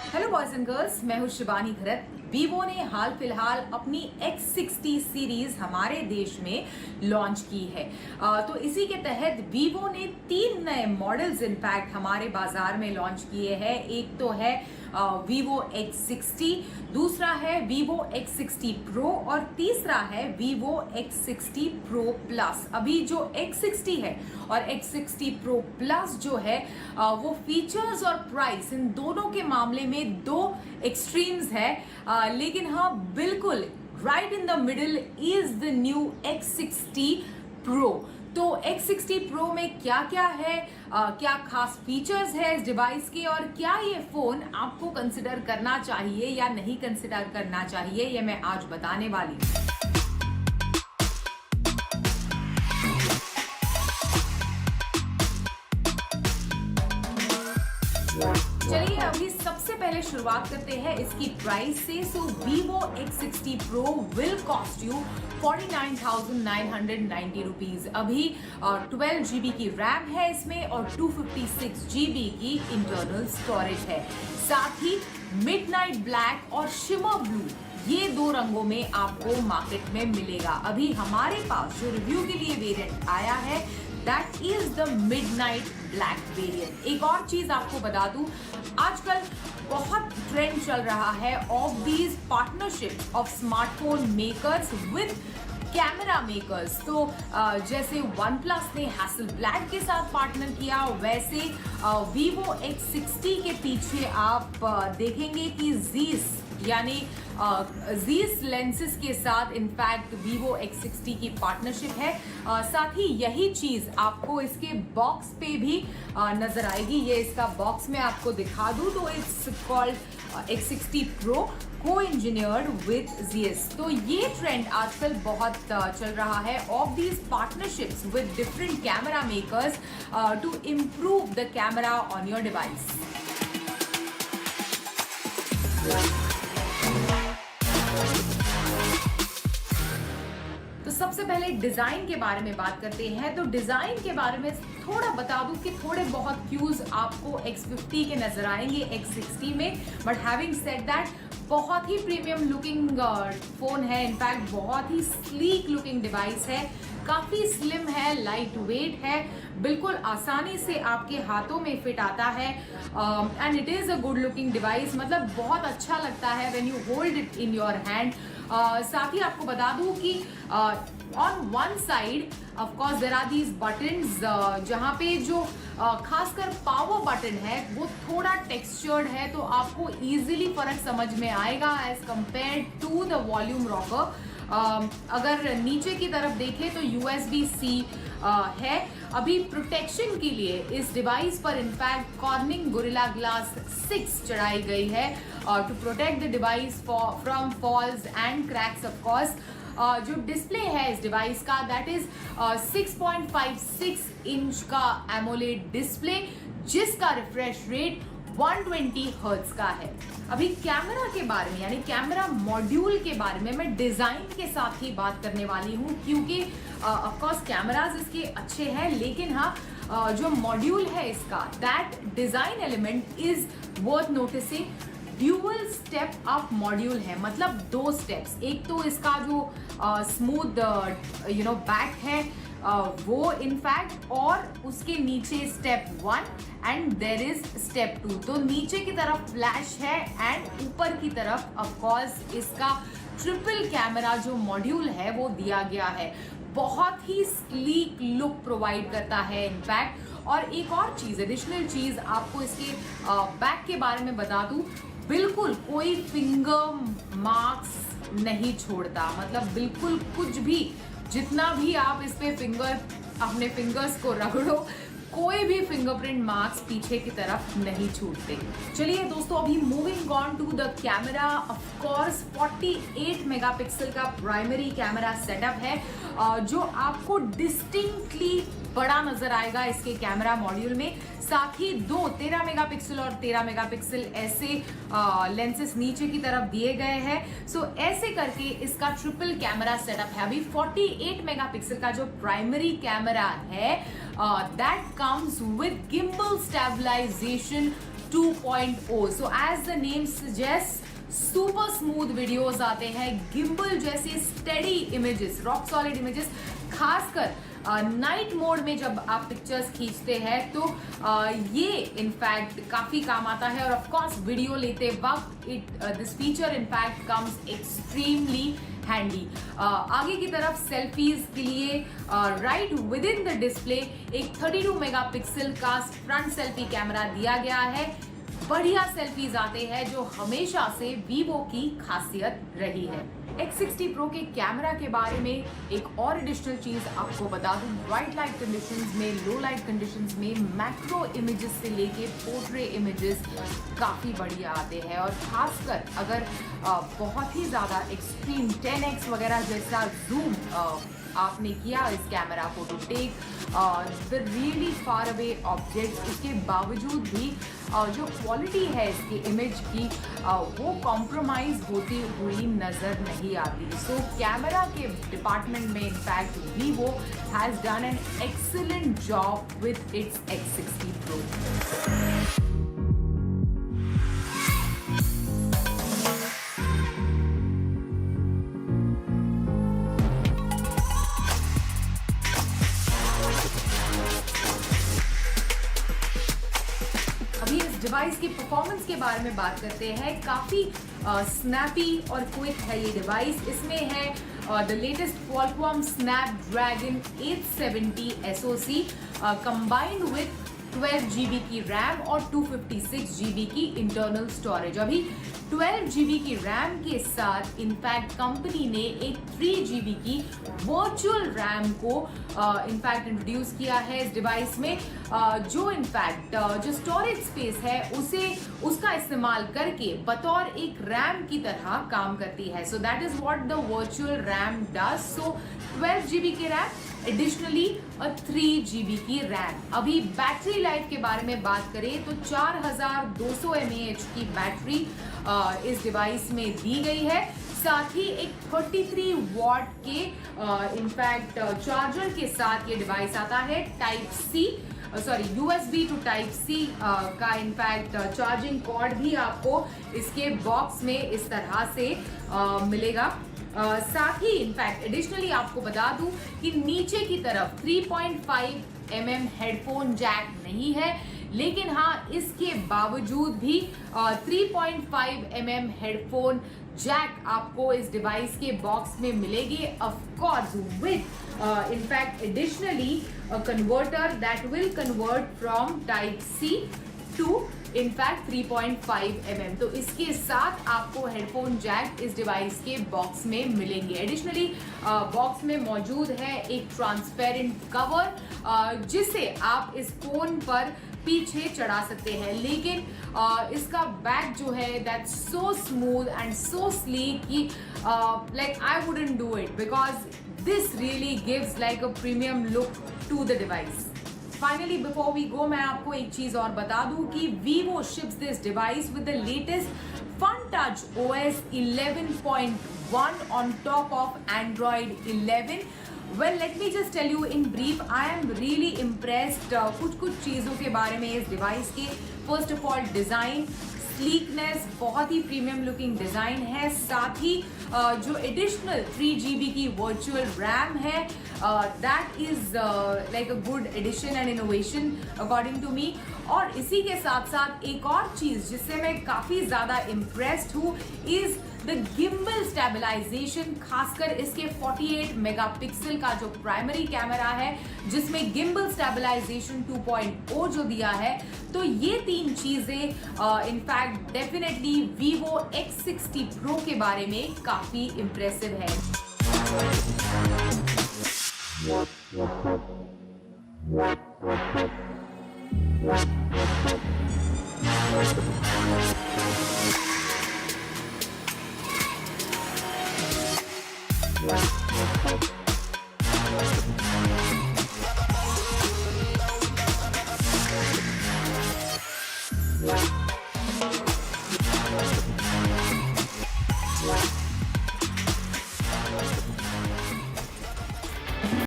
Hello boys and girls, मैं हूं Shivani Bharat. Vivo ने हाल फिलहाल अपनी X60 सीरीज हमारे देश में लॉन्च की है। तो इसी के तहत वीवो ने 3 नए मॉडल्स इनफैक्ट हमारे बाजार में लॉन्च किए हैं। एक तो है वीवो X60, दूसरा है वीवो X60 Pro और तीसरा है वीवो X60 Pro Plus। अभी जो X60 है और X60 Pro Plus जो है वो फीचर्स और प्राइस इन दोनों के मामले में दो एक्सट्रीम्स है, लेकिन हाँ बिल्कुल right in the middle is the new X60 Pro। तो X60 Pro में क्या क्या है, क्या खास फीचर्स है इस डिवाइस के और क्या ये फोन आपको कंसिडर करना चाहिए या नहीं कंसिडर करना चाहिए, ये मैं आज बताने वाली हूँ। चलिए अभी सबसे पहले शुरुआत करते हैं इसकी प्राइस से। So Vivo X60 Pro will cost you 49,990 rupees. अभी 12 GB की रैम है इसमें और 256 GB की इंटरनल स्टोरेज है। साथ ही मिडनाइट ब्लैक और शिमर ब्लू, ये दो रंगों में आपको मार्केट में मिलेगा। अभी हमारे पास जो रिव्यू के लिए वेरिएंट आया है that is the midnight black variant. एक और चीज आपको बता दूं, आजकल बहुत ट्रेंड चल रहा है of these partnership of smartphone makers with camera makers. तो जैसे OnePlus ने हैसलब्लैड के साथ पार्टनर किया, वैसे वीवो X60 के पीछे आप देखेंगे कि जीस यानी जीस लेंसेज के साथ इनफैक्ट वीवो X60 की पार्टनरशिप है। साथ ही यही चीज आपको इसके बॉक्स पे भी नजर आएगी। ये इसका बॉक्स में आपको दिखा दूं तो it's called X60 Pro co-engineered with ZS। तो ये ट्रेंड आजकल बहुत चल रहा है of these partnerships with different camera makers to improve the camera on your device. तो सबसे पहले डिजाइन के बारे में बात करते हैं। तो डिजाइन के बारे में थोड़ा बता दूं कि थोड़े बहुत क्यूज आपको X50 के नजर आएंगे X60 में, बट हैविंग सेड दैट बहुत ही प्रीमियम लुकिंग फोन है। इनफैक्ट बहुत ही स्लीक लुकिंग डिवाइस है, काफी स्लिम है, लाइट वेट है, बिल्कुल आसानी से आपके हाथों में फिट आता है and it is a good looking device. मतलब बहुत अच्छा लगता है when you hold it in your hand. साथ ही आपको बता दूं कि on one side of course there are these buttons, जहां पे जो खासकर पावर बटन है वो थोड़ा टेक्सचर्ड है, तो आपको इजीली फर्क समझ में आएगा as compare to the volume rocker. अगर नीचे की तरफ देखें तो USB-C है। अभी प्रोटेक्शन के लिए इस डिवाइस पर इनफैक्ट कॉर्निंग गोरिल्ला ग्लास 6 चढ़ाई गई है to protect the device from falls and cracks. Of course जो डिस्प्ले है इस डिवाइस का दैट इज 6.56 इंच का एमोलेड डिस्प्ले, जिसका रिफ्रेश रेट 120 हर्ट्ज का है। अभी कैमरा के बारे में यानी कैमरा मॉड्यूल के बारे में मैं डिजाइन के साथ ही बात करने वाली हूँ, क्योंकि ऑफ कोर्स कैमरास इसके अच्छे हैं, लेकिन हाँ जो मॉड्यूल है इसका that design element is worth noticing. Dual step up module है, मतलब 2 स्टेप्स। एक तो इसका जो स्मूथ बैक है वो इनफैक्ट, और उसके नीचे step 1 and there is step 2। तो नीचे की तरफ फ्लैश है एंड ऊपर की तरफ ऑफ कोर्स इसका ट्रिपल कैमरा जो मॉड्यूल है वो दिया गया है। बहुत ही स्लीक लुक प्रोवाइड करता है इनफैक्ट। और एक और चीज, एडिशनल चीज आपको इसके बैक के बारे में बता दूं, बिल्कुल कोई फिंगर मार्क्स नहीं छोड़ता। मतलब बिल्कुल कुछ भी, जितना भी आप इस पे अपने फिंगर्स को रगड़ो, कोई भी फिंगरप्रिंट मार्क्स पीछे की तरफ नहीं छूटते। चलिए दोस्तों, अभी moving on to the camera. Of course 48 megapixel का प्राइमरी कैमरा सेटअप है जो आपको डिस्टिंक्टली बड़ा नजर आएगा इसके कैमरा मॉड्यूल में। साथ ही 13 मेगापिक्सल और 13 मेगापिक्सल ऐसे लेंसेस नीचे की तरफ दिए गए हैं। सो ऐसे करके इसका ट्रिपल कैमरा सेटअप है। अभी 48 मेगापिक्सल का जो प्राइमरी कैमरा है that comes with gimbal stabilization 2.0. So as the name suggest, super smooth videos आते हैं, गिम्बल जैसे steady images, rock solid images, खासकर नाइट मोड में जब आप पिक्चर्स खींचते हैं तो ये इनफैक्ट काफी काम आता है। और ऑफ कोर्स वीडियो लेते वक्त this feature in fact comes extremely handy. आगे की तरफ सेल्फीज के लिए right with in the display एक 32 मेगापिक्सल का फ्रंट सेल्फी कैमरा दिया गया है। बढ़िया सेल्फीज आते हैं जो हमेशा से वीवो की खासियत रही है। X60 Pro के कैमरा के बारे में एक और एडिशनल चीज आपको बता दूं, ब्राइट लाइट कंडीशंस में, लो लाइट कंडीशंस में मैक्रो इमेजेस से लेके पोर्ट्रे इमेजेस काफी बढ़िया आते हैं। और खासकर अगर बहुत ही ज्यादा एक्सट्रीम 10x वगैरह जैसा जूम आपने किया इस कैमरा को to take the really far away objects, उसके बावजूद भी जो क्वालिटी है इसकी इमेज की वो कॉम्प्रोमाइज होती हुई नजर नहीं आती। सो कैमरा के डिपार्टमेंट में in fact Vivo has done an excellent job with its X60 Pro। Device की परफॉर्मेंस के बारे में बात करते हैं। काफी स्नैपी और क्विक है ये डिवाइस। इसमें है the latest Qualcomm Snapdragon 870 SoC combined with 12 GB की रैम और 256 GB की इंटरनल स्टोरेज। अभी 12 GB की रैम के साथ इनफैक्ट कंपनी ने एक 3 GB की वर्चुअल रैम को इनफैक्ट इंट्रोड्यूस किया है इस डिवाइस में, जो इनफैक्ट जो स्टोरेज स्पेस है उसका इस्तेमाल करके बतौर एक रैम की तरह काम करती है। So that is what the virtual RAM does. So 12 GB की रैम, एडिशनली 3 GB की रैम। अभी बैटरी लाइफ के बारे में बात करें तो 4200 mAh की बैटरी इस डिवाइस में दी गई है। साथ ही एक 33 वॉट के इनफैक्ट चार्जर के साथ ये डिवाइस आता है। USB टू टाइप C का इनफैक्ट चार्जिंग कॉर्ड भी आपको इसके बॉक्स में इस तरह से मिलेगा। साथ ही इनफैक्ट एडिशनली आपको बता दूं कि नीचे की तरफ 3.5 mm हेडफोन जैक नहीं है, लेकिन हाँ इसके बावजूद भी 3.5 mm हेडफोन जैक आपको इस डिवाइस के बॉक्स में मिलेगी, of course with in fact additionally converter that will convert from type C to in fact 3.5 mm। तो इसके साथ आपको हेडफोन जैक इस डिवाइस के बॉक्स में मिलेंगे। एडिशनली बॉक्स में मौजूद है एक ट्रांसपेरेंट कवर जिसे आप इस फोन पर पीछे चढ़ा सकते हैं, लेकिन इसका बैक जो है that's so smooth and so sleek कि like I wouldn't do it because this really gives like a premium look to the device. Finally before we go मैं आपको एक चीज और बता दूं कि Vivo ships this device with the latest FunTouch OS 11.1 on top of Android 11. Well, let me just tell you in brief, I am really impressed कुछ चीज़ों के बारे में इस डिवाइस के। First of all design, sleekness, बहुत ही premium looking design है। साथ ही जो एडिशनल 3 GB की वर्चुअल रैम है that is like a good addition and innovation according to me. और इसी के साथ साथ एक और चीज़ जिससे मैं काफ़ी ज़्यादा इम्प्रेस्ड हूँ इज़ द गिम्बल स्टेबलाइजेशन। खासकर इसके 48 मेगापिक्सल का जो प्राइमरी कैमरा है जिसमें गिम्बल स्टेबलाइजेशन 2.0 जो दिया है, तो ये तीन चीजें in fact definitely Vivo X60 Pro के बारे में काफी इम्प्रेसिव है।